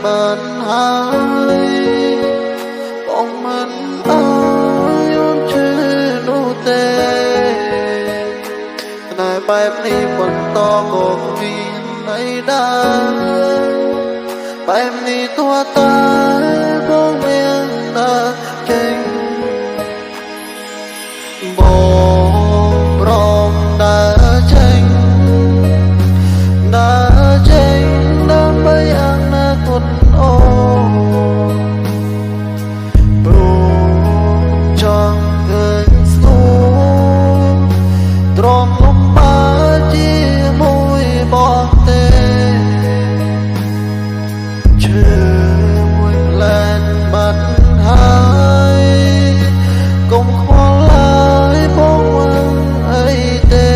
បានហើយបងមិនអើយអូនជឿនោះទេតែបែបនេះបន្តក៏គ្មានន័យដែរបែបនេះទោះតែបងមានតែចេញបងព្រមដើរចេញដើរចេញដើម្បីអនាគតអូនព្រោះចង់ឃើញស្នូទ្រាំលំបាកជាមួយបងទេឈឺមួយផ្លែនបាត់ហើយកុំខ្វល់ឡើយបងមិនអីទេ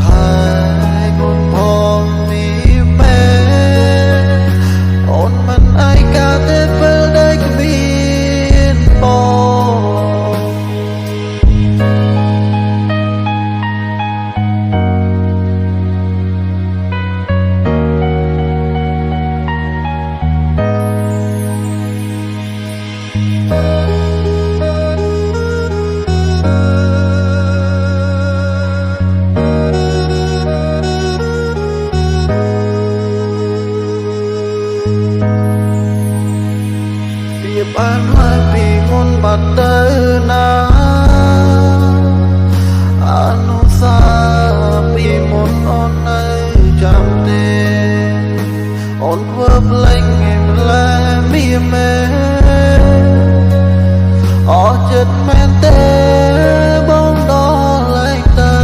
ថាយកូនផងនេះមែនអូនមិនឯកាទេពេលដែលគ្មានបងបានហើយពីមុនបាត់ទៅណាអនុសាពីមុនអូននៅចាំទេអូនធ្វើភ្លេចឯម្ល៉េះមានមែនអស់ចិត្តមែនទេបងដល់លែងទៅ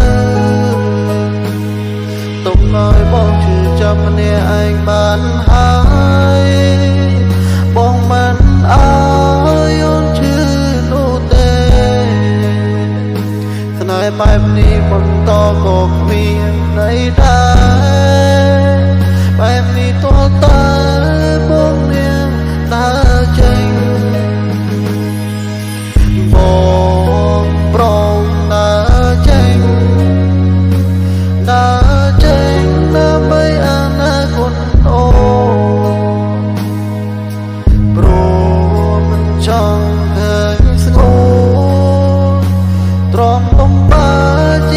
ទុកឲ្យបងជឿចាំម្នាក់ឯងបានហើយបងមិនអើយអូនជឿនោះទេស្នេហ៍បែបនេះបន្តក៏គ្មានន័យដែរបែបនេះទោះតែបងមានដើរចេញបងព្រមដើរចេញដើរចេញដើម្បីអនាគតអូព្រោះមិនចង់ឃើញស្ងួនទ្រាំលំបាក